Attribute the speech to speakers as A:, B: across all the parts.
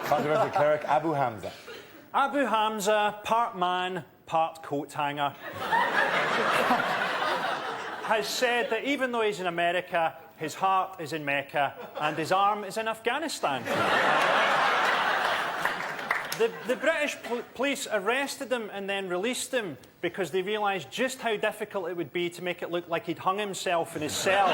A: Controversial cleric Abu Hamza.
B: Abu Hamza, part man, part coat hanger, has said that even though he's in America, his heart is in Mecca and his arm is in Afghanistan. The British police arrested him and then released him because they realised just how difficult it would be to make it look like he'd hung himself in his cell.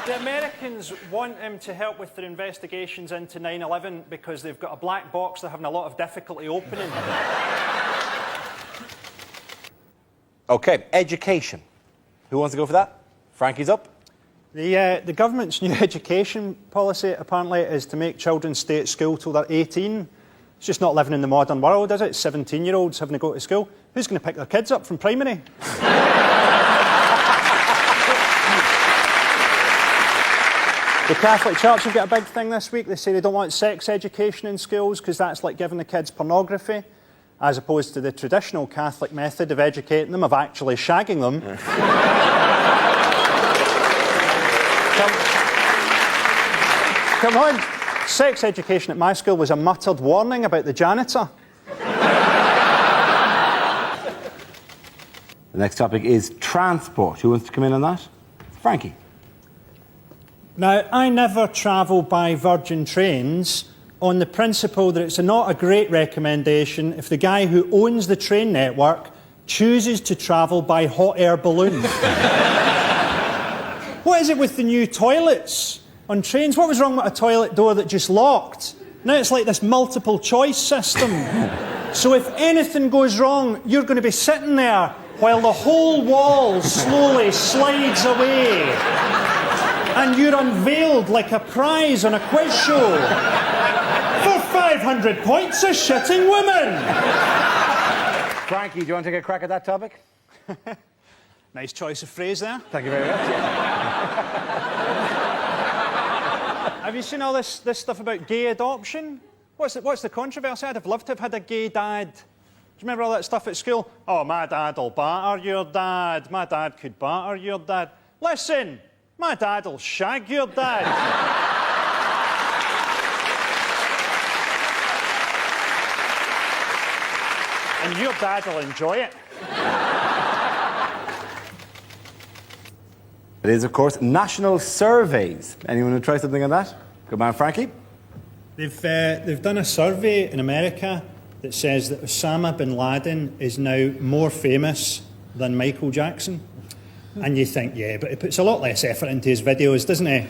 B: The Americans want him to help with their investigations into 9/11 because they've got a black box they're having a lot of difficulty opening.
A: OK, education. Who wants to go for that? Frankie's up.
B: The government's new education policy, apparently, is to make children stay at school till they're 18. It's just not living in the modern world, is it? 17-year-olds having to go to school. Who's going to pick their kids up from primary? The Catholic Church have got a big thing this week. They say they don't want sex education in schools because that's like giving the kids pornography, as opposed to the traditional Catholic method of educating them, of actually shagging them. Come on. Sex education at my school was a muttered warning about the janitor.
A: The next topic is transport. Who wants to come in on that? Frankie.
B: Now, I never travel by Virgin Trains on the principle that it's not a great recommendation if the guy who owns the train network chooses to travel by hot air balloon. What is it with the new toilets on trains? What was wrong with a toilet door that just locked? Now it's like this multiple choice system. So if anything goes wrong, you're going to be sitting there while the whole wall slowly slides away. And you're unveiled like a prize on a quiz show. For 500 points, a shitting woman.
A: Frankie, do you want to take a crack at that topic?
B: Nice choice of phrase there.
A: Thank you very much.
B: Have you seen all this stuff about gay adoption? What's the controversy? I'd have loved to have had a gay dad. Do you remember all that stuff at school? Oh, my dad'll batter your dad. My dad could batter your dad. Listen, my dad'll shag your dad. And your dad'll enjoy it.
A: It is, of course, national surveys. Anyone who try something on that? Good man, Frankie.
B: They've done a survey in America that says that Osama bin Laden is now more famous than Michael Jackson. And you think, yeah, but he puts a lot less effort into his videos, doesn't he?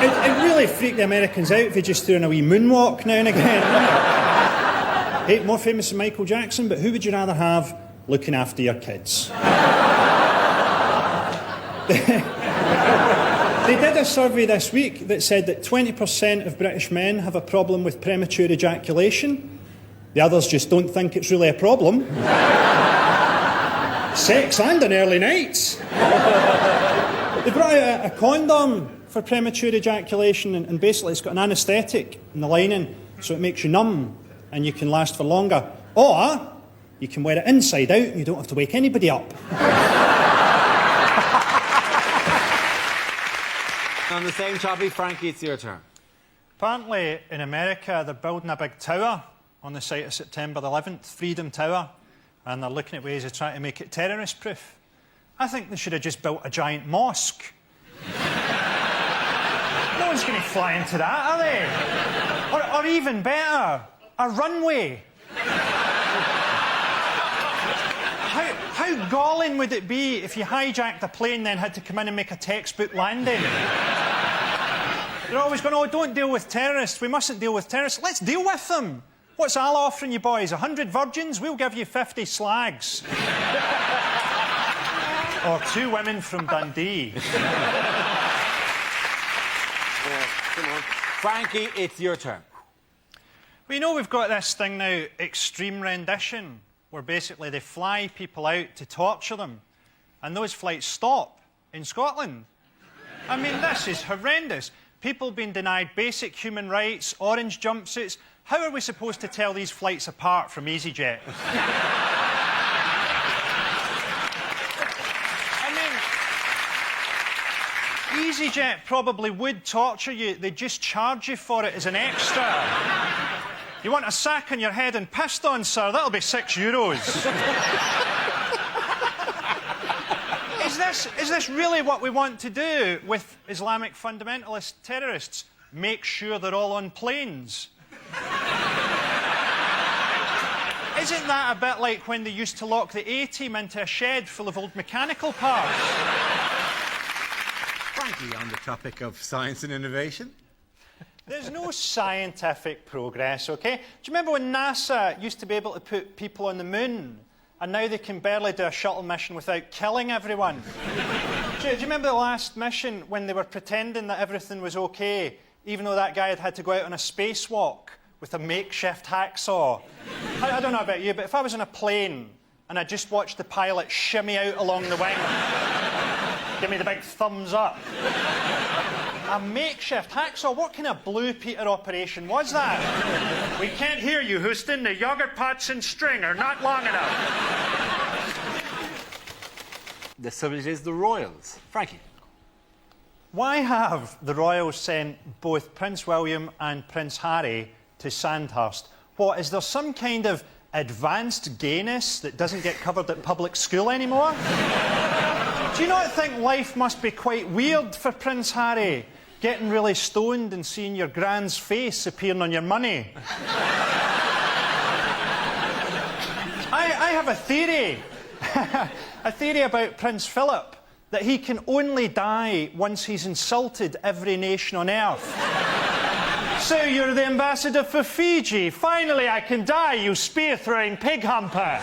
B: It really freaked the Americans out if he just threw in a wee moonwalk now and again. Hey, more famous than Michael Jackson, but who would you rather have looking after your kids? They did a survey this week that said that 20% of British men have a problem with premature ejaculation. The others just don't think it's really a problem. Sex and on early nights. They brought out a condom for premature ejaculation, and basically it's got an anaesthetic in the lining, so it makes you numb and you can last for longer. Or you can wear it inside out and you don't have to wake anybody up.
A: On the same topic, Frankie, it's your turn.
B: Apparently, in America, they're building a big tower on the site of September 11th, Freedom Tower, and they're looking at ways of trying to make it terrorist-proof. I think they should have just built a giant mosque. No one's going to fly into that, are they? Or even better, a runway. How galling would it be if you hijacked a plane then had to come in and make a textbook landing? They're always going, oh, don't deal with terrorists. We mustn't deal with terrorists. Let's deal with them. What's Al offering you boys? 100 virgins? We'll give you 50 slags. Or 2 women from Dundee.
A: Come on. Frankie, it's your turn.
B: Well, you know we've got this thing now, extreme rendition, where basically they fly people out to torture them. And those flights stop in Scotland. I mean, this is horrendous. People being denied basic human rights, orange jumpsuits. How are we supposed to tell these flights apart from EasyJet? I mean, EasyJet probably would torture you. They'd just charge you for it as an extra. You want a sack on your head and pissed on, sir? That'll be €6. Is this really what we want to do with Islamic fundamentalist terrorists? Make sure they're all on planes? Isn't that a bit like when they used to lock the A-team into a shed full of old mechanical parts?
A: Frankie, on the topic of science and innovation.
B: There's no scientific progress, OK? Do you remember when NASA used to be able to put people on the moon, and now they can barely do a shuttle mission without killing everyone? Do you remember the last mission when they were pretending that everything was OK, even though that guy had to go out on a spacewalk with a makeshift hacksaw? I don't know about you, but if I was in a plane and I just watched the pilot shimmy out along the wing, give me the big thumbs up. A makeshift hacksaw? What kind of Blue Peter operation was that? We can't hear you, Houston. The yogurt pots and string are not long enough.
A: The subject is the royals. Frankie.
B: Why have the royals sent both Prince William and Prince Harry to Sandhurst? What, is there some kind of advanced gayness that doesn't get covered at public school anymore? Do you not think life must be quite weird for Prince Harry? Getting really stoned and seeing your grand's face appearing on your money? I have a theory. A theory about Prince Philip, that he can only die once he's insulted every nation on earth. So you're the ambassador for Fiji. Finally I can die, you spear-throwing pig humper.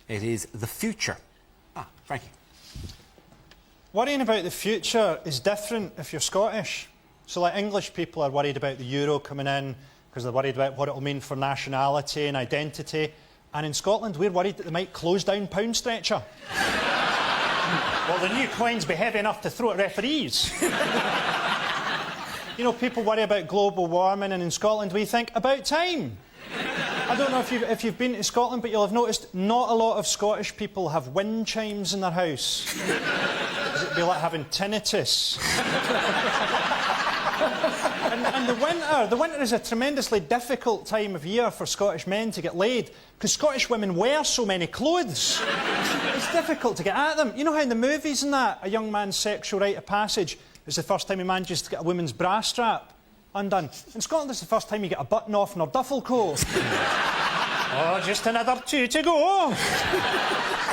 A: It is the future. Frankie.
B: Worrying about the future is different if you're Scottish. So, like, English people are worried about the euro coming in because they're worried about what it will mean for nationality and identity. And in Scotland, we're worried that they might close down Pound Stretcher. Will the new coins be heavy enough to throw at referees? You know, people worry about global warming, and in Scotland we think, about time. I don't know if you've been to Scotland, but you'll have noticed not a lot of Scottish people have wind chimes in their house. It'd be like having tinnitus. and the winter is a tremendously difficult time of year for Scottish men to get laid, because Scottish women wear so many clothes. It's difficult to get at them. You know how in the movies and that, a young man's sexual rite of passage is the first time he manages to get a woman's bra strap undone? In Scotland, it's the first time you get a button off in her duffel coat. Oh, just another 2 to go.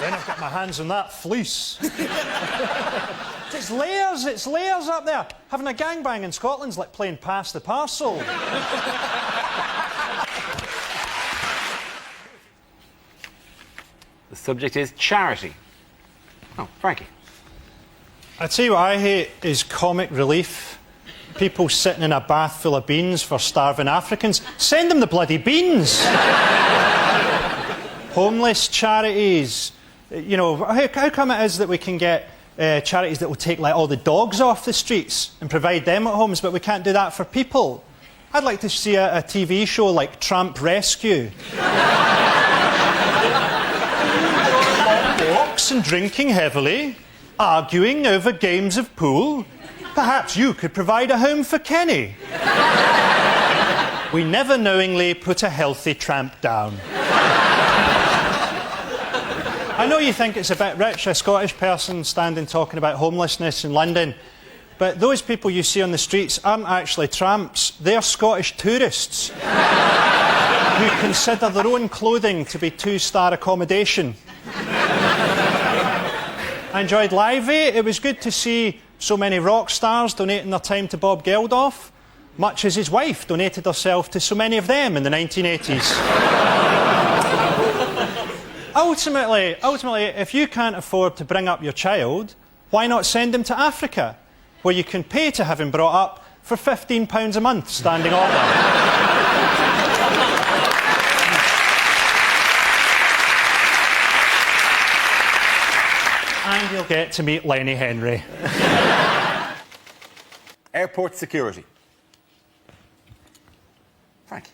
B: Then I've got my hands on that fleece. It's layers up there. Having a gangbang in Scotland's like playing pass the parcel.
A: The subject is charity. Frankie.
B: I tell you what I hate is comic relief. People sitting in a bath full of beans for starving Africans. Send them the bloody beans. Homeless charities. You know, how come it is that we can get charities that will take like all the dogs off the streets and provide them at homes, but we can't do that for people? I'd like to see a TV show like Tramp Rescue. Walks and drinking heavily, arguing over games of pool. Perhaps you could provide a home for Kenny. We never knowingly put a healthy tramp down. I know you think it's a bit rich, a Scottish person standing talking about homelessness in London, but those people you see on the streets aren't actually tramps. They're Scottish tourists who consider their own clothing to be 2-star accommodation. I enjoyed Live Aid. It was good to see so many rock stars donating their time to Bob Geldof, much as his wife donated herself to so many of them in the 1980s. Ultimately, if you can't afford to bring up your child, why not send him to Africa, where you can pay to have him brought up for £15 a month, standing order? And you'll get to meet Lenny Henry.
A: Airport security. Frankie.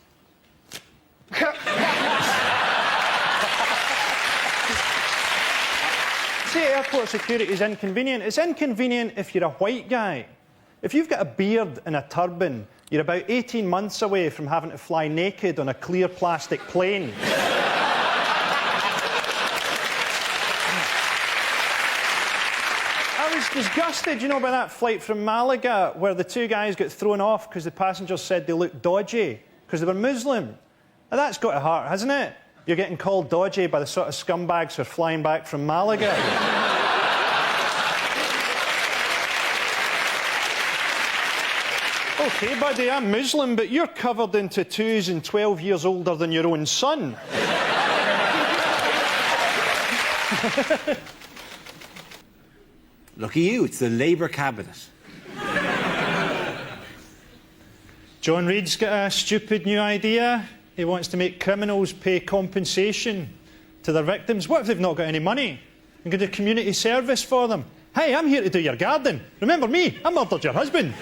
B: See, airport security is inconvenient. It's inconvenient if you're a white guy. If you've got a beard and a turban, you're about 18 months away from having to fly naked on a clear plastic plane. I was disgusted, you know, by that flight from Malaga where the two guys got thrown off because the passengers said they looked dodgy because they were Muslim. Now, that's got to hurt, hasn't it? You're getting called dodgy by the sort of scumbags who are flying back from Malaga. OK, buddy, I'm Muslim, but you're covered in tattoos and 12 years older than your own son.
A: Lucky you, it's the Labour cabinet.
B: John Reid's got a stupid new idea. He wants to make criminals pay compensation to their victims. What if they've not got any money? And go do community service for them. Hey, I'm here to do your garden. Remember me? I murdered your husband.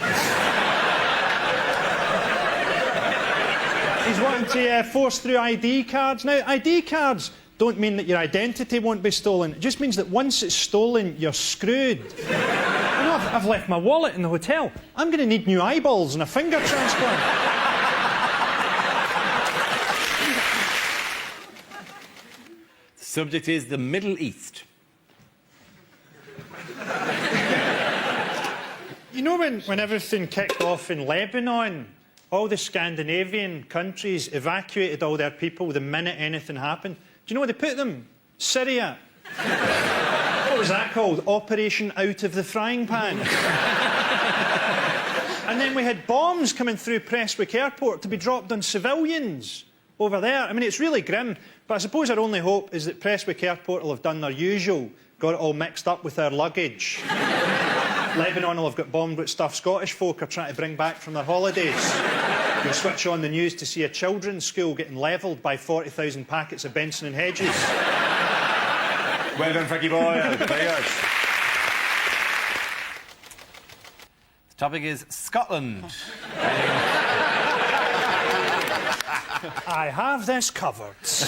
B: He's wanting to force through ID cards. Now, ID cards don't mean that your identity won't be stolen. It just means that once it's stolen, you're screwed. You know, I've left my wallet in the hotel. I'm going to need new eyeballs and a finger transplant.
A: The subject is the Middle East.
B: You know when everything kicked off in Lebanon, all the Scandinavian countries evacuated all their people the minute anything happened? Do you know where they put them? Syria. What was that called? Operation Out of the Frying Pan. And then we had bombs coming through Prestwick Airport to be dropped on civilians over there. I mean, it's really grim, but I suppose our only hope is that Prestwick Airport will have done their usual, got it all mixed up with their luggage. Lebanon will have got bombed with stuff Scottish folk are trying to bring back from their holidays. You'll switch on the news to see a children's school getting levelled by 40,000 packets of Benson and Hedges.
A: Well done, Frankie Boyle. Players. The topic is Scotland.
B: I have this covered. Is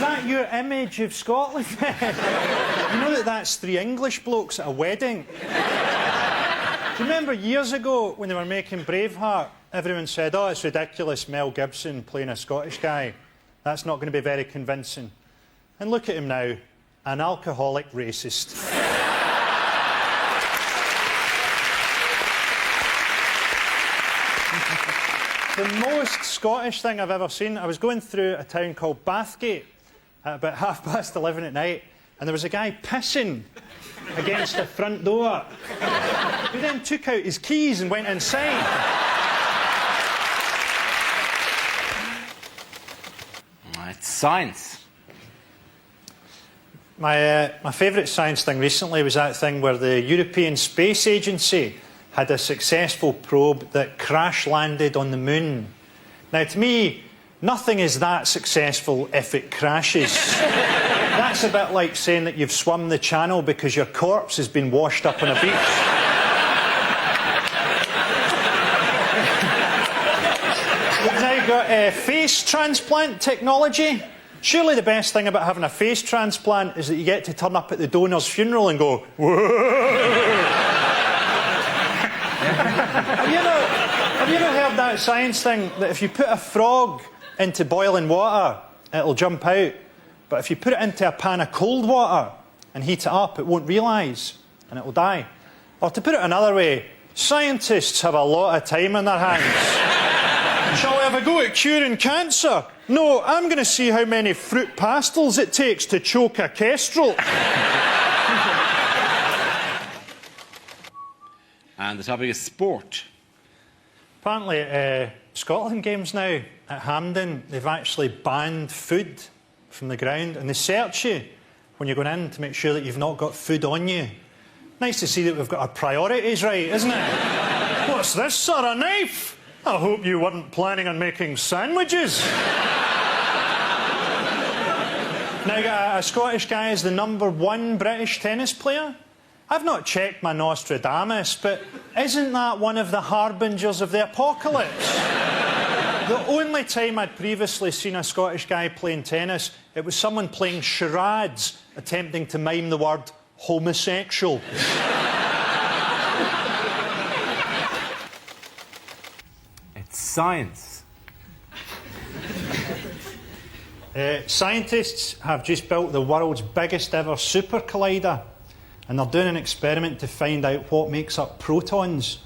B: that your image of Scotland? You know that's three English blokes at a wedding? Do you remember years ago when they were making Braveheart, everyone said, oh, it's ridiculous, Mel Gibson playing a Scottish guy. That's not going to be very convincing. And look at him now, an alcoholic racist. The most Scottish thing I've ever seen, I was going through a town called Bathgate at about 11:30 at night, and there was a guy pissing against the front door. He then took out his keys and went inside.
A: Right, science.
B: My favourite science thing recently was that thing where the European Space Agency had a successful probe that crash-landed on the moon. Now, to me, nothing is that successful if it crashes. That's a bit like saying that you've swum the channel because your corpse has been washed up on a beach. We've now got face transplant technology. Surely the best thing about having a face transplant is that you get to turn up at the donor's funeral and go, whoa! Have you ever heard that science thing that if you put a frog into boiling water, it'll jump out, but if you put it into a pan of cold water and heat it up, it won't realise and it will die? Or to put it another way, scientists have a lot of time on their hands. Shall we have a go at curing cancer? No, I'm going to see how many fruit pastils it takes to choke a kestrel.
A: And the topic is sport.
B: Apparently at Scotland games now at Hampden, they've actually banned food from the ground, and they search you when you're going in to make sure that you've not got food on you. Nice to see that we've got our priorities right, isn't it? What's this, sir, a knife? I hope you weren't planning on making sandwiches. Now, a Scottish guy is the #1 British tennis player. I've not checked my Nostradamus, but isn't that one of the harbingers of the apocalypse? The only time I'd previously seen a Scottish guy playing tennis, it was someone playing charades, attempting to mime the word homosexual.
A: It's science.
B: Scientists have just built the world's biggest ever super collider, and they're doing an experiment to find out what makes up protons.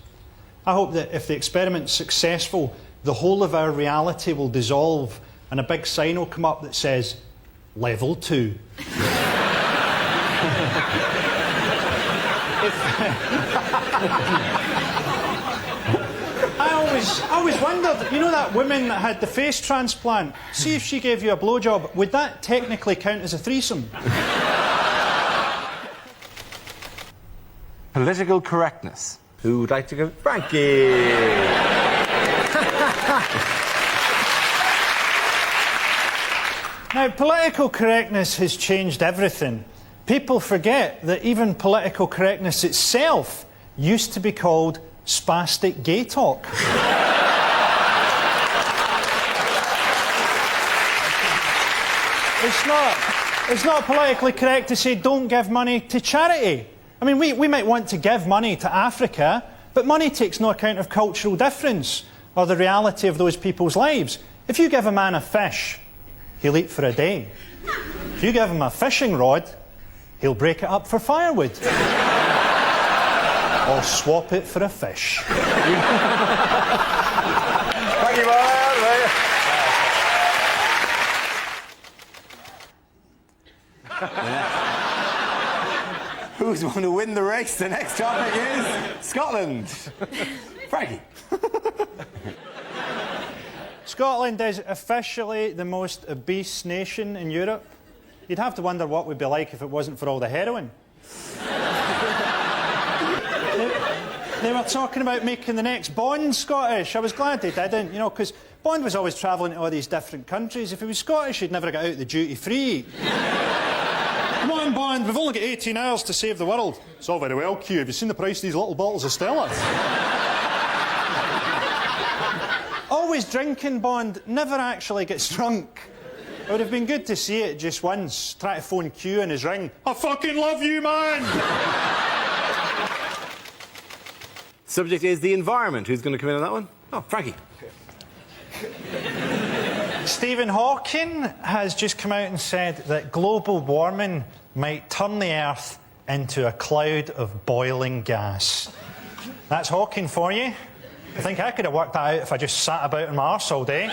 B: I hope that if the experiment's successful, the whole of our reality will dissolve and a big sign will come up that says, Level 2. I always wondered, you know that woman that had the face transplant? See if she gave you a blowjob, would that technically count as a threesome?
A: Political correctness. Who would like to go? Frankie!
B: Now, political correctness has changed everything. People forget that even political correctness itself used to be called spastic gay talk. It's not politically correct to say don't give money to charity. I mean, we might want to give money to Africa, but money takes no account of cultural difference or the reality of those people's lives. If you give a man a fish, he'll eat for a day. If you give him a fishing rod, he'll break it up for firewood. Or swap it for a fish.
A: Frankie Boyle! Who's going to win the race? The next topic is Scotland. Frankie.
B: Scotland is officially the most obese nation in Europe. You'd have to wonder what we'd be like if it wasn't for all the heroin. They were talking about making the next Bond Scottish. I was glad they didn't, you know, because Bond was always travelling to all these different countries. If he was Scottish, he'd never get out the duty-free. Come on, Bond, we've only got 18 hours to save the world. It's all very well, Q. Have you seen the price of these little bottles of Stella? Always drinking, Bond, never actually gets drunk. It would have been good to see it just once. Try to phone Q in his ring. I fucking love you, man!
A: Subject is the environment. Who's going to come in on that one? Oh, Frankie.
B: Stephen Hawking has just come out and said that global warming might turn the Earth into a cloud of boiling gas. That's Hawking for you. I think I could have worked that out if I just sat about in my arse all day.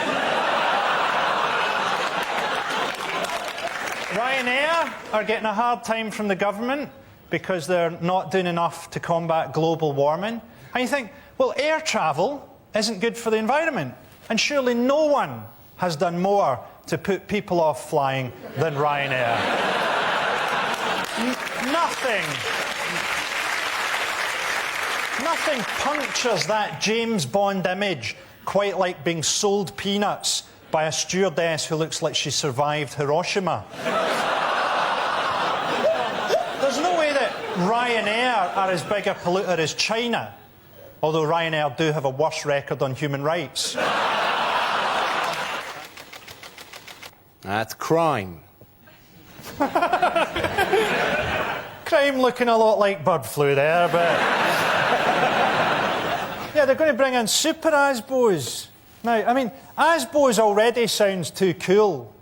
B: Ryanair are getting a hard time from the government because they're not doing enough to combat global warming. And you think, well, air travel isn't good for the environment. And surely no one has done more to put people off flying than Ryanair. Nothing punctures that James Bond image quite like being sold peanuts by a stewardess who looks like she survived Hiroshima. There's no way that Ryanair are as big a polluter as China, although Ryanair do have a worse record on human rights.
A: That's crime.
B: Crime looking a lot like bird flu there, but... yeah, they're going to bring in super Asbos. Now, I mean, Asbos already sounds too cool.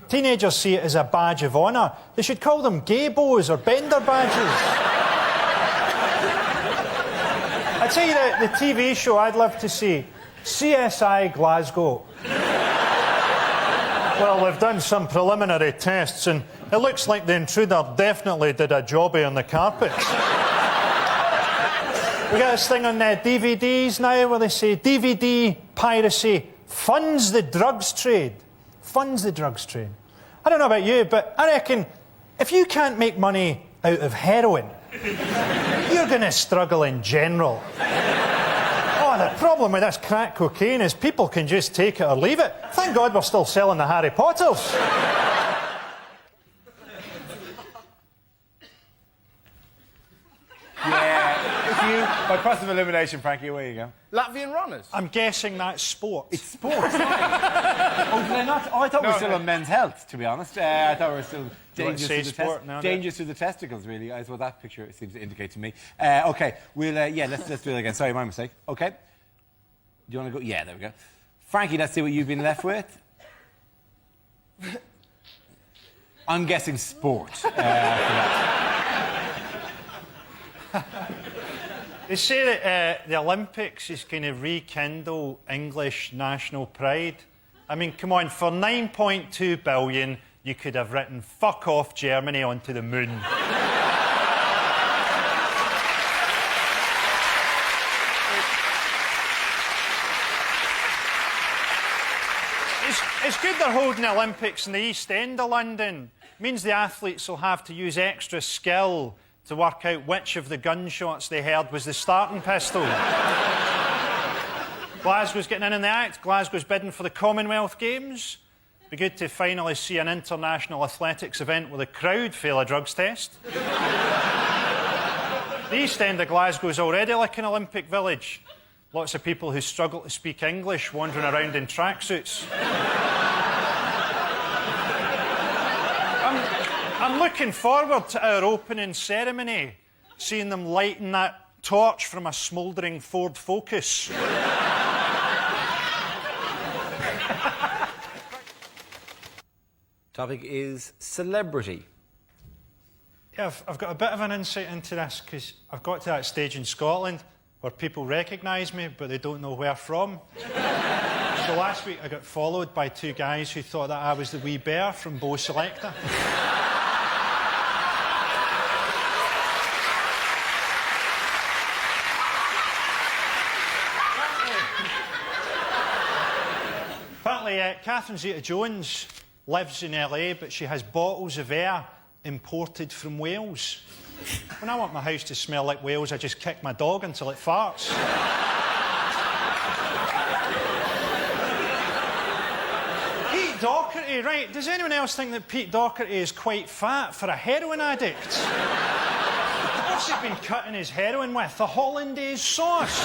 B: Teenagers see it as a badge of honour. They should call them Gaybos or Bender badges. I tell you the TV show I'd love to see, CSI Glasgow. Well, they've done some preliminary tests and it looks like the intruder definitely did a jobby on the carpets. We got this thing on DVDs now where they say DVD piracy funds the drugs trade. Funds the drugs trade. I don't know about you, but I reckon if you can't make money out of heroin, you're going to struggle in general. Oh, the problem with this crack cocaine is people can just take it or leave it. Thank God we're still selling the Harry Potters.
A: Yeah, if you By process of elimination, Frankie, away you go.
C: Latvian runners.
B: I'm guessing that's sport.
A: It's sports. Oh, did I not? Oh, I thought we were still
C: no.
A: on men's health, to be honest. I thought we were still dangerous
B: say
A: to,
B: sport now,
A: dangerous to the testicles, really. That's what that picture seems to indicate to me. OK, we'll, let's do it again. Sorry, my mistake. OK. Do you want to go? Yeah, there we go. Frankie, let's see what you've been left with. I'm guessing sport.
B: They say that the Olympics is going to rekindle English national pride. I mean, come on, for 9.2 billion, you could have written "fuck off Germany" onto the moon. It's good they're holding the Olympics in the East End of London. It means the athletes will have to use extra skill to work out which of the gunshots they heard was the starting pistol. Glasgow's getting in the act. Glasgow's bidding for the Commonwealth Games. Be good to finally see an international athletics event with a crowd fail a drugs test. The East End of Glasgow is already like an Olympic village. Lots of people who struggle to speak English wandering around in tracksuits. I'm looking forward to our opening ceremony, seeing them lighting that torch from a smouldering Ford Focus.
A: Topic is celebrity.
B: Yeah, I've got a bit of an insight into this because I've got to that stage in Scotland where people recognise me but they don't know where from. So last week I got followed by two guys who thought that I was the wee bear from Bo Selector. Apparently, Catherine Zeta-Jones lives in LA, but she has bottles of air imported from Wales. When I want my house to smell like Wales, I just kick my dog until it farts. Pete Doherty, right? Does anyone else think that Pete Doherty is quite fat for a heroin addict? What's he been cutting his heroin with? The hollandaise sauce.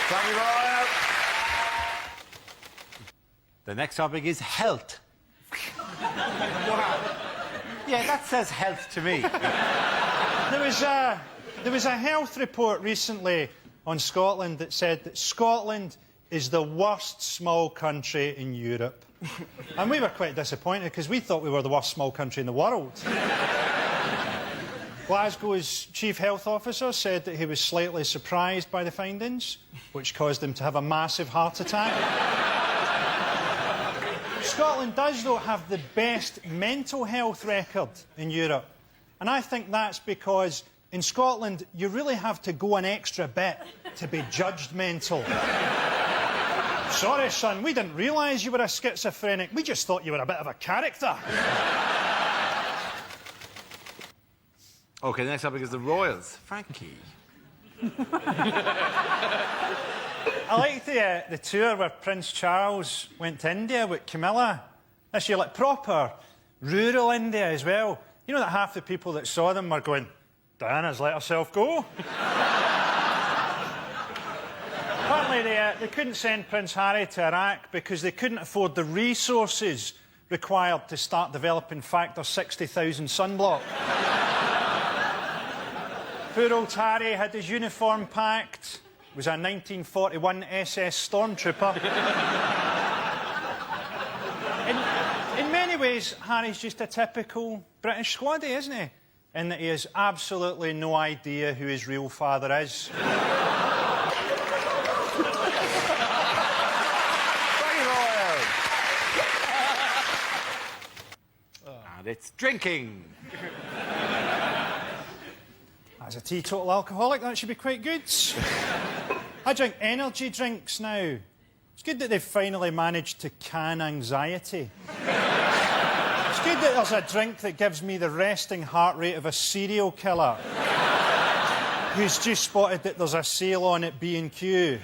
A: Frankie Boyle. The next topic is health. Yeah, that says health to me.
B: There was a health report recently on Scotland that said that Scotland is the worst small country in Europe. And we were quite disappointed because we thought we were the worst small country in the world. Glasgow's chief health officer said that he was slightly surprised by the findings, which caused him to have a massive heart attack. Scotland does, though, have the best mental health record in Europe. And I think that's because in Scotland, you really have to go an extra bit to be judged mental. Sorry, son, we didn't realise you were a schizophrenic. We just thought you were a bit of a character.
A: OK, the next topic is the Royals. Frankie.
B: I liked the tour where Prince Charles went to India with Camilla. This year, like proper rural India as well. You know that half the people that saw them were going, Diana's let herself go. Apparently they couldn't send Prince Harry to Iraq because they couldn't afford the resources required to start developing Factor 60,000 sunblock. Poor old Harry had his uniform packed. Was a 1941 SS Stormtrooper. In many ways, Harry's just a typical British squaddy, isn't he? In that he has absolutely no idea who his real father is.
A: And it's drinking.
B: As a teetotal alcoholic, that should be quite good. I drink energy drinks now. It's good that they've finally managed to can anxiety. It's good that there's a drink that gives me the resting heart rate of a serial killer who's just spotted that there's a sale on at B&Q.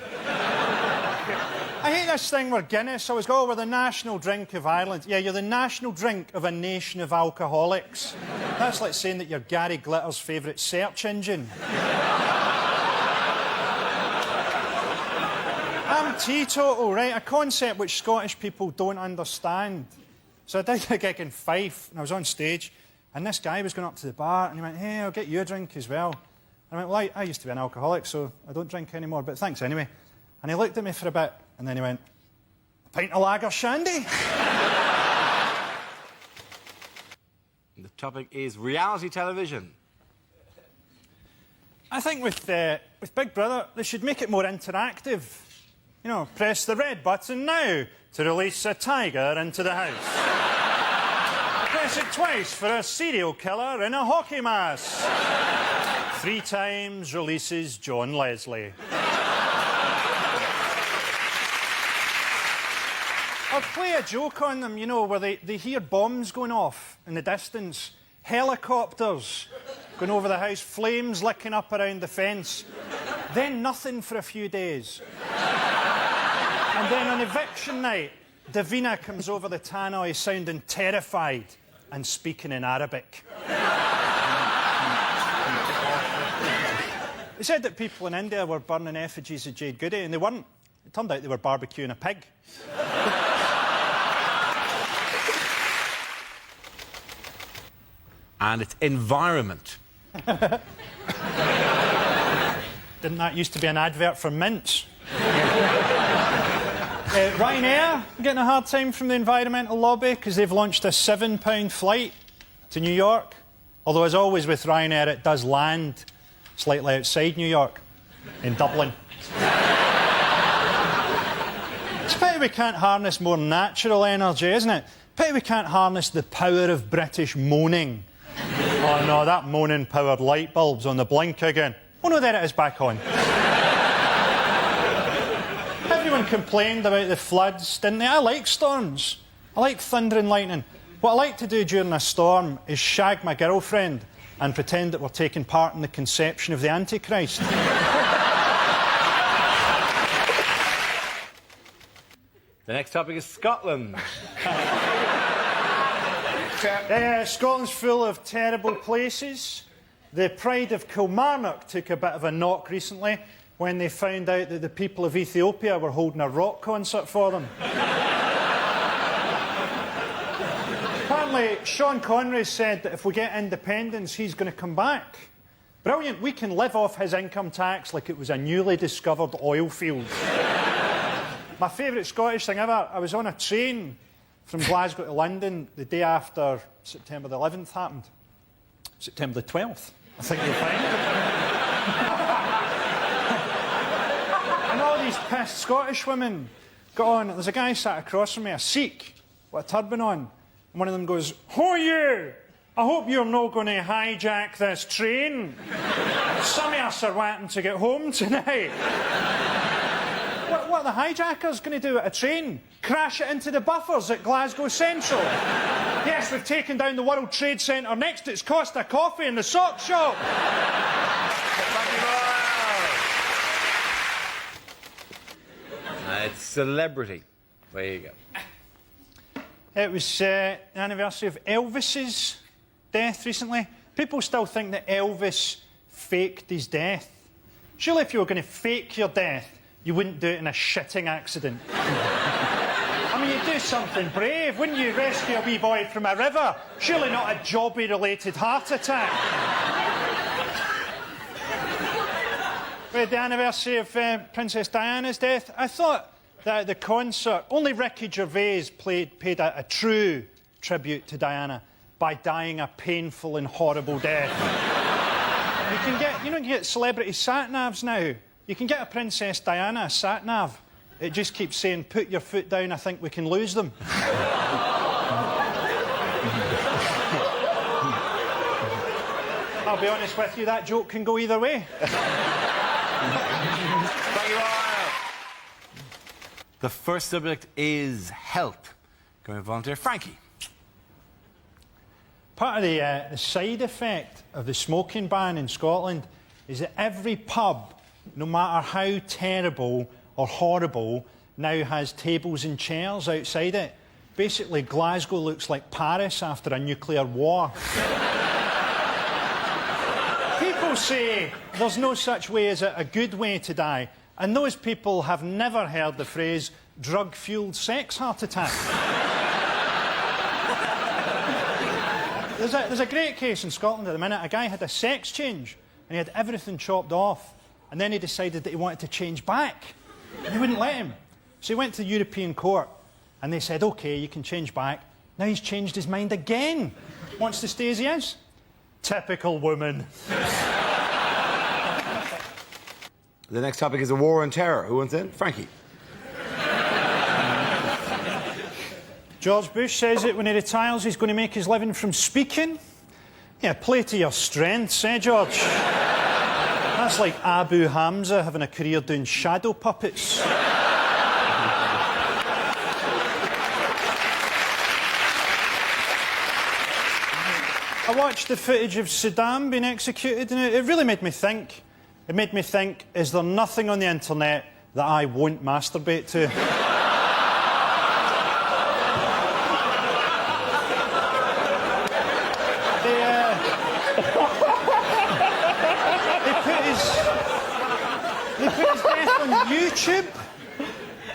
B: I hate this thing where Guinness always go, we're the national drink of Ireland. Yeah, you're the national drink of a nation of alcoholics. That's like saying that you're Gary Glitter's favourite search engine. I'm teetotal, right? A concept which Scottish people don't understand. So I did a gig in Fife, and I was on stage, and this guy was going up to the bar, and he went, hey, I'll get you a drink as well. And I went, well, I used to be an alcoholic, so I don't drink anymore, but thanks anyway. And he looked at me for a bit, and then he went, a pint of lager shandy?
A: The topic is reality television.
B: I think with Big Brother, they should make it more interactive. You know, press the red button now to release a tiger into the house. Press it twice for a serial killer in a hockey mask. 3 times releases John Leslie. Or play a joke on them, you know, where they hear bombs going off in the distance, helicopters going over the house, flames licking up around the fence, then nothing for a few days. And then on eviction night, Davina comes over the tannoy sounding terrified and speaking in Arabic. They said that people in India were burning effigies of Jade Goody, and they weren't. It turned out they were barbecuing a pig.
A: And it's environment.
B: Didn't that used to be an advert for mints? Ryanair getting a hard time from the environmental lobby because they've launched a £7 flight to New York. Although, as always with Ryanair, it does land slightly outside New York, in Dublin. It's a pity we can't harness more natural energy, isn't it? Pity we can't harness the power of British moaning. Oh no, that moaning-powered light bulb's on the blink again. Oh no, there it is, back on. Everyone complained about the floods, didn't they? I like storms. I like thunder and lightning. What I like to do during a storm is shag my girlfriend and pretend that we're taking part in the conception of the Antichrist.
A: The next topic is Scotland.
B: Scotland's full of terrible places. The Pride of Kilmarnock took a bit of a knock recently when they found out that the people of Ethiopia were holding a rock concert for them. Apparently, Sean Connery said that if we get independence, he's going to come back. Brilliant, we can live off his income tax like it was a newly discovered oil field. My favourite Scottish thing ever, I was on a train from Glasgow to London the day after September the 11th happened. September the 12th, I think you'll find. And all these pissed Scottish women got on. There's a guy sat across from me, a Sikh, with a turban on. And one of them goes, "Who are you? I hope you're not going to hijack this train. Some of us are wanting to get home tonight." What are the hijackers going to do at a train? Crash it into the buffers at Glasgow Central? Yes, we've taken down the World Trade Centre. Next, it's Costa Coffee in the sock shop.
A: It's celebrity. There you go.
B: It was the anniversary of Elvis's death recently. People still think that Elvis faked his death. Surely if you were going to fake your death, you wouldn't do it in a shitting accident. I mean, you'd do something brave, wouldn't you? Rescue a wee boy from a river. Surely not a jobby-related heart attack. We had the anniversary of Princess Diana's death. I thought that at the concert, only Ricky Gervais paid a true tribute to Diana by dying a painful and horrible death. You can get celebrity sat-navs now. You can get a Princess Diana sat-nav. It just keeps saying, "Put your foot down, I think we can lose them." I'll be honest with you, that joke can go either way.
A: Thank you all. The first subject is health. Going to volunteer. Frankie.
B: Part of the side effect of the smoking ban in Scotland is that every pub, no matter how terrible or horrible, now has tables and chairs outside it. Basically, Glasgow looks like Paris after a nuclear war. People say there's no such way as a good way to die. And those people have never heard the phrase drug-fueled sex heart attack. There's a great case in Scotland at the minute. A guy had a sex change and he had everything chopped off. And then he decided that he wanted to change back. And they wouldn't let him. So he went to the European court and they said, OK, you can change back. Now he's changed his mind again. Wants to stay as he is. Typical woman.
A: The next topic is a war on terror. Who wants in? Frankie.
B: George Bush says it when he retires, he's going to make his living from speaking. Yeah, play to your strengths, eh, George? That's like Abu Hamza having a career doing shadow puppets. I watched the footage of Saddam being executed and it really made me think. It made me think, is there nothing on the internet that I won't masturbate to? They put his death on YouTube.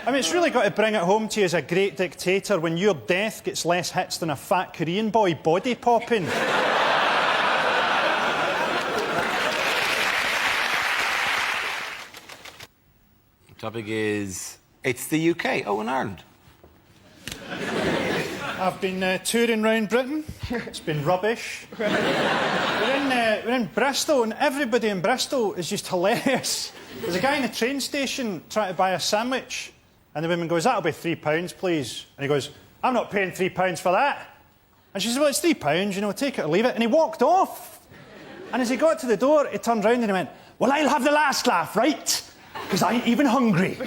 B: I mean, it's really got to bring it home to you as a great dictator when your death gets less hits than a fat Korean boy body popping.
A: The topic is, it's the UK. Oh, in Ireland.
B: I've been touring around Britain. It's been rubbish. We're in Bristol, and everybody in Bristol is just hilarious. There's a guy in the train station trying to buy a sandwich, and the woman goes, "That'll be £3, please." And he goes, "I'm not paying £3 for that." And she says, "Well, it's £3, you know, take it or leave it." And he walked off. And as he got to the door, he turned round and he went, "Well, I'll have the last laugh, right? Because I ain't even hungry."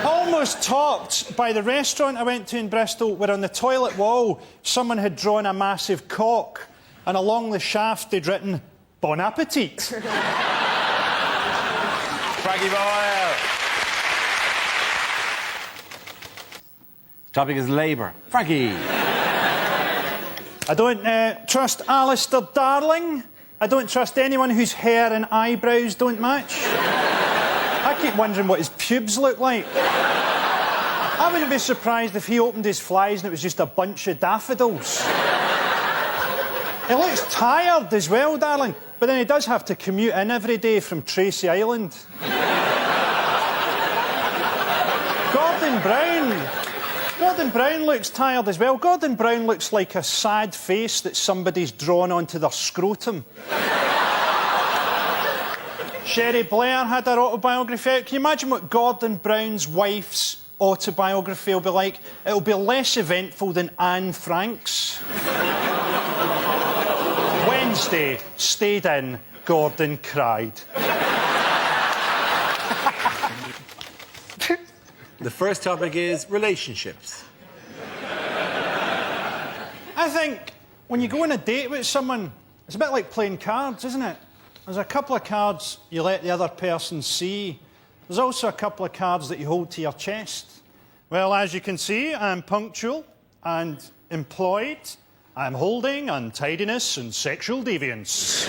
B: Almost topped by the restaurant I went to in Bristol, where on the toilet wall someone had drawn a massive cock, and along the shaft they'd written, "Bon appetit."
A: Frankie Boyle. Topic is Labour. Frankie.
B: I don't trust Alistair Darling. I don't trust anyone whose hair and eyebrows don't match. I keep wondering what his pubes look like. I wouldn't be surprised if he opened his flies and it was just a bunch of daffodils. He looks tired as well, darling, but then he does have to commute in every day from Tracy Island. Gordon Brown looks tired as well. Gordon Brown looks like a sad face that somebody's drawn onto their scrotum. Sherry Blair had her autobiography out. Can you imagine what Gordon Brown's wife's autobiography will be like? It'll be less eventful than Anne Frank's. Wednesday, stayed in, Gordon cried.
A: The first topic is relationships.
B: I think when you go on a date with someone, it's a bit like playing cards, isn't it? There's a couple of cards you let the other person see. There's also a couple of cards that you hold to your chest. Well, as you can see, I'm punctual and employed. I'm holding untidiness and sexual deviance.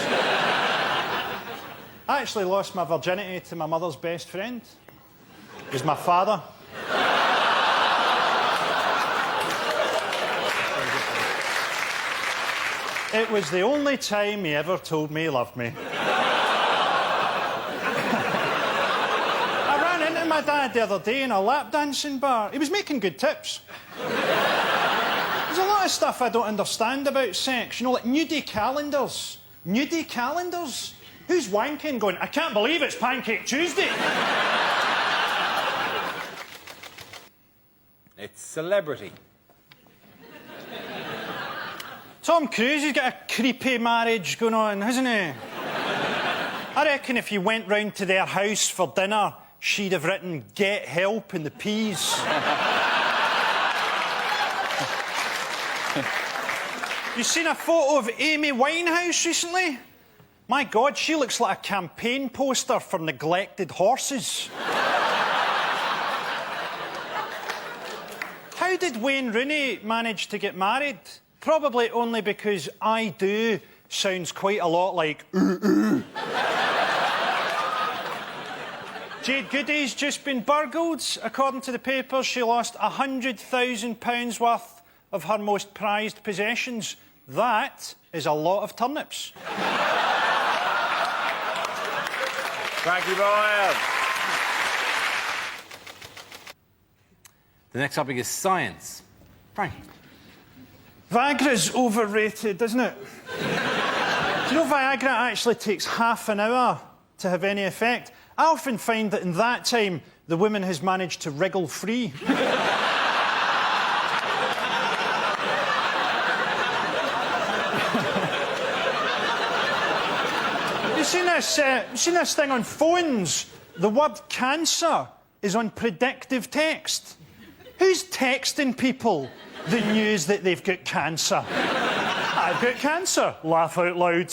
B: I actually lost my virginity to my mother's best friend. It was my father. It was the only time he ever told me he loved me. I ran into my dad the other day in a lap dancing bar. He was making good tips. There's a lot of stuff I don't understand about sex. You know, like nudie calendars. Nudie calendars? Who's wanking going, "I can't believe it's Pancake Tuesday"?
A: It's celebrity.
B: Tom Cruise has got a creepy marriage going on, hasn't he? I reckon if you went round to their house for dinner, she'd have written "Get help" in the peas. You seen a photo of Amy Winehouse recently? My God, she looks like a campaign poster for neglected horses. How did Wayne Rooney manage to get married? Probably only because "I do" sounds quite a lot like "ooh, ooh." Jade Goody's just been burgled. According to the papers, she lost £100,000 worth of her most prized possessions. That is a lot of turnips.
A: Frankie Boyle. The next topic is science. Frankie.
B: Viagra's overrated, isn't it? Do you know Viagra actually takes half an hour to have any effect? I often find that in that time, the woman has managed to wriggle free. You've seen this thing on phones? The word cancer is on predictive text. Who's texting people the news that they've got cancer? I've got cancer. Laugh out loud.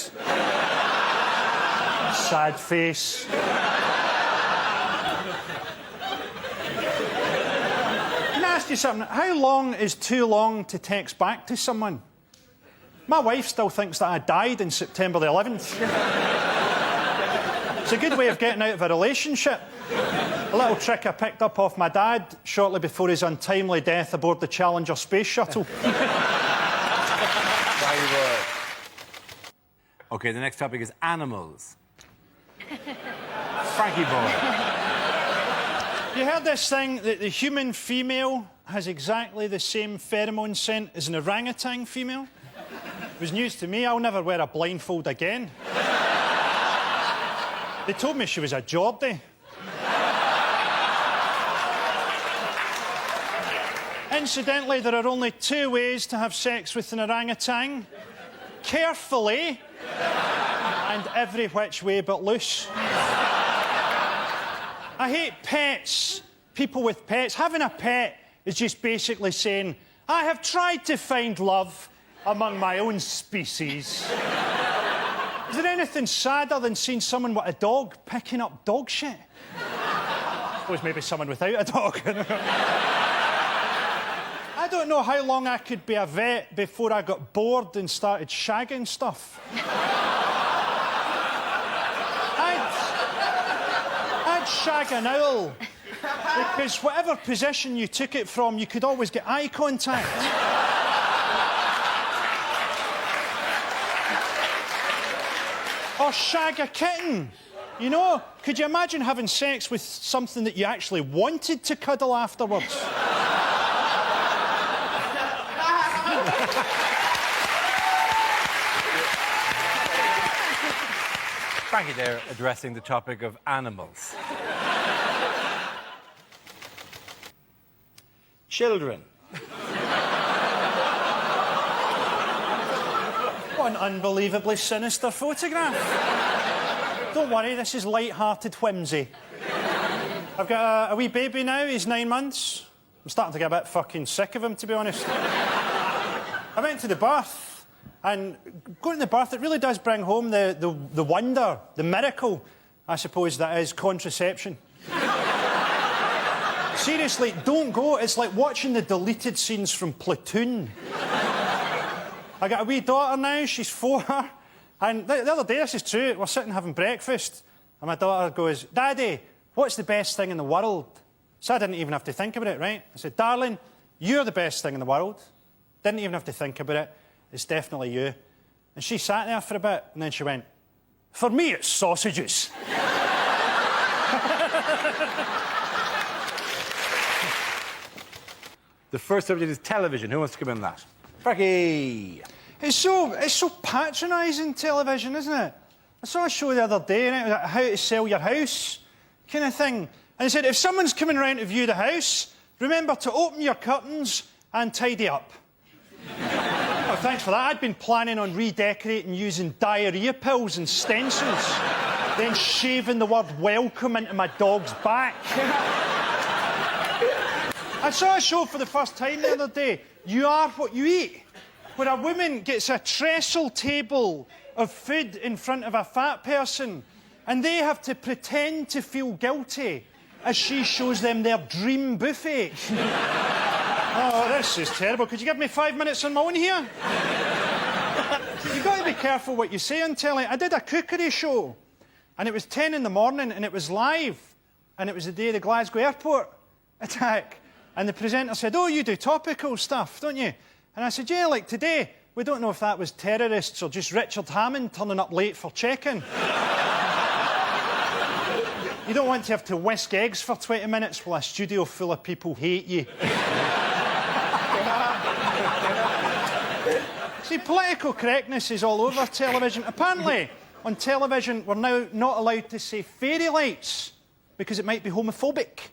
B: Sad face. Can I ask you something? How long is too long to text back to someone? My wife still thinks that I died on September the 11th. It's a good way of getting out of a relationship. A little trick I picked up off my dad shortly before his untimely death aboard the Challenger space shuttle.
A: OK, the next topic is animals. Frankie Boyle.
B: You heard this thing that the human female has exactly the same pheromone scent as an orangutan female? It was news to me. I'll never wear a blindfold again. They told me she was a Geordie. Incidentally, there are only two ways to have sex with an orangutan. Carefully and every which way but loose. I hate pets. People with pets. Having a pet is just basically saying, I have tried to find love among my own species. Is there anything sadder than seeing someone with a dog picking up dog shit? I suppose maybe someone without a dog. I don't know how long I could be a vet before I got bored and started shagging stuff. I'd shag an owl, because whatever position you took it from, you could always get eye contact. Or shag a kitten. You know, could you imagine having sex with something that you actually wanted to cuddle afterwards?
A: Frankie there addressing the topic of animals. Children.
B: What an unbelievably sinister photograph. Don't worry, this is light-hearted whimsy. I've got a wee baby now, he's 9 months. I'm starting to get a bit fucking sick of him, to be honest. I went to the birth, and going to the birth, it really does bring home the wonder, the miracle, I suppose, that is contraception. Seriously, don't go. It's like watching the deleted scenes from Platoon. I got a wee daughter now, she's 4, and the other day, this is true, we're sitting having breakfast, and my daughter goes, Daddy, what's the best thing in the world? So I didn't even have to think about it, right? I said, darling, you're the best thing in the world. Didn't even have to think about it. It's definitely you. And she sat there for a bit, and then she went, for me, it's sausages.
A: The first subject is television. Who wants to come in on that? Frankie.
B: It's so patronising, television, isn't it? I saw a show the other day, and it was like how to sell your house kind of thing. And it said, if someone's coming round to view the house, remember to open your curtains and tidy up. Oh, thanks for that. I'd been planning on redecorating using diarrhoea pills and stencils, then shaving the word welcome into my dog's back. I saw a show for the first time the other day, You Are What You Eat, where a woman gets a trestle table of food in front of a fat person, and they have to pretend to feel guilty as she shows them their dream buffet. Oh, this is terrible. Could you give me 5 minutes on my own here? You've got to be careful what you say on telly. I did a cookery show, and it was 10 in the morning, and it was live. and it was the day of the Glasgow airport attack. And the presenter said, oh, you do topical stuff, don't you? And I said, yeah, like today. We don't know if that was terrorists or just Richard Hammond turning up late for check-in. You don't want to have to whisk eggs for 20 minutes while a studio full of people hate you. See, political correctness is all over television. Apparently, on television, we're now not allowed to say fairy lights because it might be homophobic.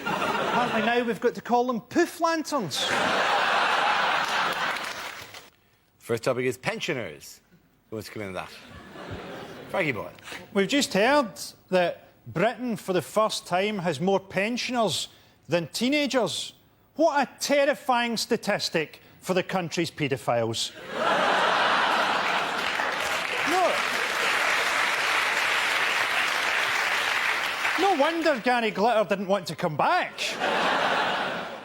B: Apparently now we've got to call them poof lanterns.
A: First topic is pensioners. Who wants to come into that? Frankie Boyle.
B: We've just heard that Britain, for the first time, has more pensioners than teenagers. What a terrifying statistic for the country's paedophiles. No wonder Gary Glitter didn't want to come back.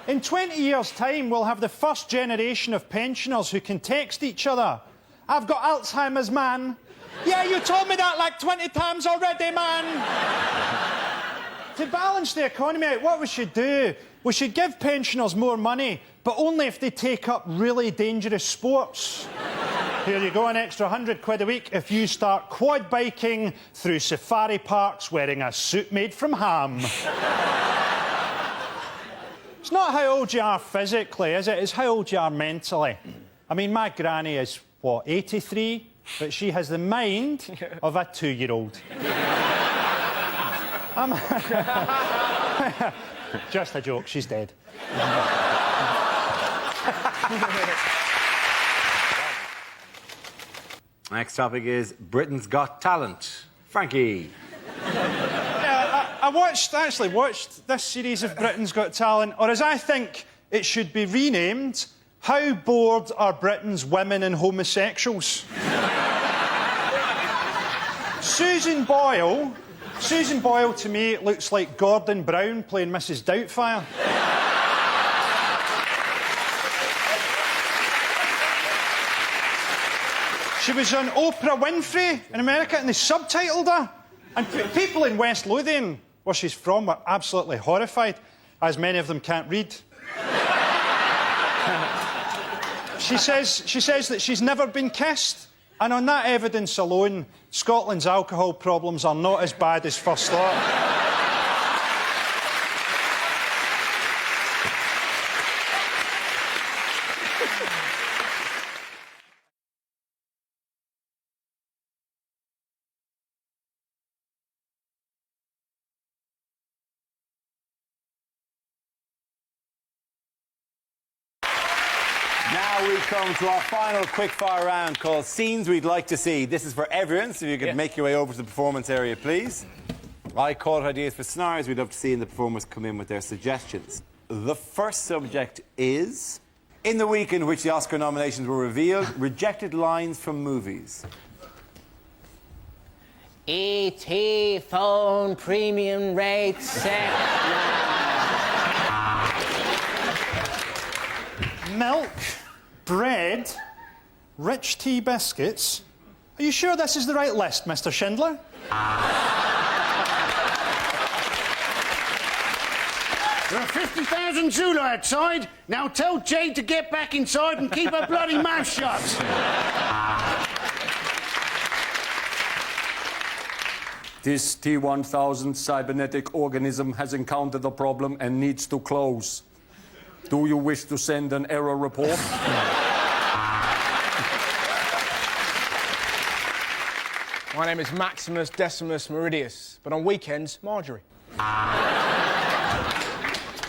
B: In 20 years' time, we'll have the first generation of pensioners who can text each other. I've got Alzheimer's, man. Yeah, you told me that like 20 times already, man. To balance the economy out, what we should do, we should give pensioners more money, but only if they take up really dangerous sports. Here you go, an extra 100 quid a week if you start quad biking through safari parks wearing a suit made from ham. It's not how old you are physically, is it? It's how old you are mentally. I mean, my granny is, what, 83? But she has the mind of a 2-year-old. Just a joke, she's dead.
A: Next topic is Britain's Got Talent. Frankie.
B: I actually watched this series of Britain's Got Talent, or as I think it should be renamed, How Bored Are Britain's Women and Homosexuals? Susan Boyle to me looks like Gordon Brown playing Mrs. Doubtfire. She was on Oprah Winfrey in America and they subtitled her. And people in West Lothian, where she's from, were absolutely horrified, as many of them can't read. She says that she's never been kissed. And on that evidence alone, Scotland's alcohol problems are not as bad as first thought.
A: Now we come to our final quickfire round called Scenes We'd Like to See. This is for everyone, so if you could make your way over to the performance area, please. I call it ideas for scenarios we'd love to see, and the performers come in with their suggestions. The first subject is, in the week in which the Oscar nominations were revealed, rejected lines from movies.
C: E.T. phone premium rate set.
B: Milk, bread, rich tea biscuits. Are you sure this is the right list, Mr. Schindler?
D: There are 50,000 Zulu outside. Now tell Jade to get back inside and keep her bloody mouth shut.
E: This T-1000 cybernetic organism has encountered a problem and needs to close. Do you wish to send an error report?
F: My name is Maximus Decimus Meridius, but on weekends, Marjorie.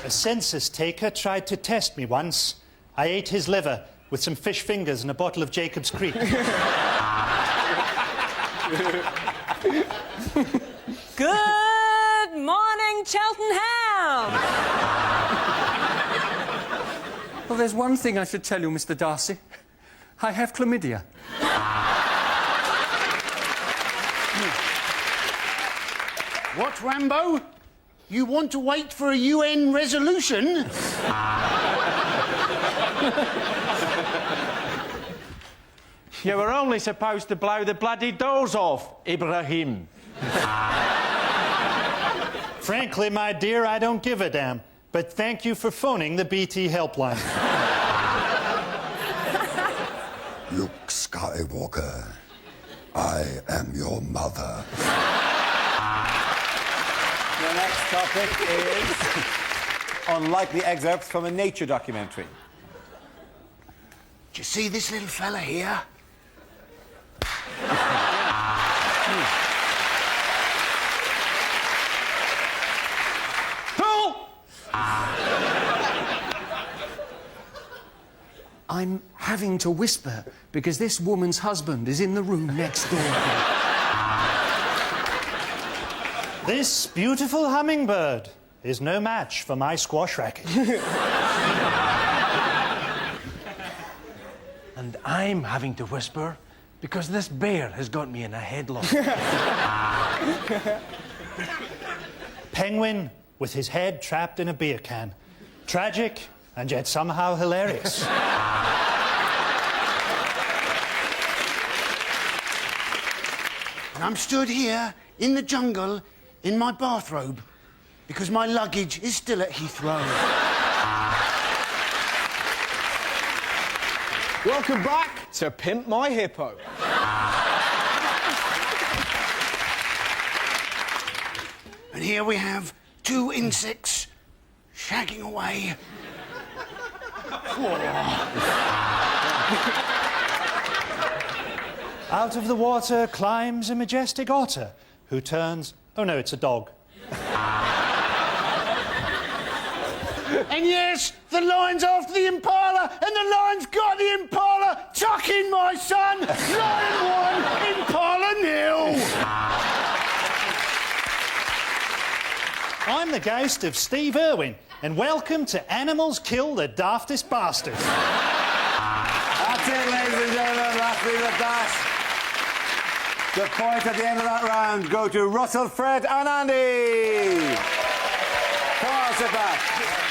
B: A census taker tried to test me once. I ate his liver with some fish fingers and a bottle of Jacob's Creek.
G: Good morning, Cheltenham!
E: Well, there's one thing I should tell you, Mr. Darcy. I have chlamydia.
D: What, Rambo? You want to wait for a UN resolution?
H: You were only supposed to blow the bloody doors off, Ibrahim.
B: Frankly, my dear, I don't give a damn. But thank you for phoning the BT helpline.
I: Luke Skywalker, I am your mother.
A: The next topic is unlikely excerpts from a nature documentary.
D: Do you see this little fella here?
J: I'm having to whisper because this woman's husband is in the room next door.
B: This beautiful hummingbird is no match for my squash racket.
H: And I'm having to whisper because this bear has got me in a headlock.
B: Penguin with his head trapped in a beer can. Tragic and yet somehow hilarious.
D: And I'm stood here in the jungle in my bathrobe because my luggage is still at Heathrow.
F: Welcome back to Pimp My Hippo.
D: And here we have two insects shagging away.
B: Out of the water climbs a majestic otter who turns... Oh, no, it's a dog.
D: And yes, the lion's after the impala, and the lion's got the impala. Tuck in, my son. Lion 1, impala 0.
B: I'm the ghost of Steve Irwin, and welcome to Animals Kill the Daftest Bastards.
A: That's it, ladies and gentlemen. Let's leave it at that. The points at the end of that round go to Russell, Fred and Andy. Pause it back.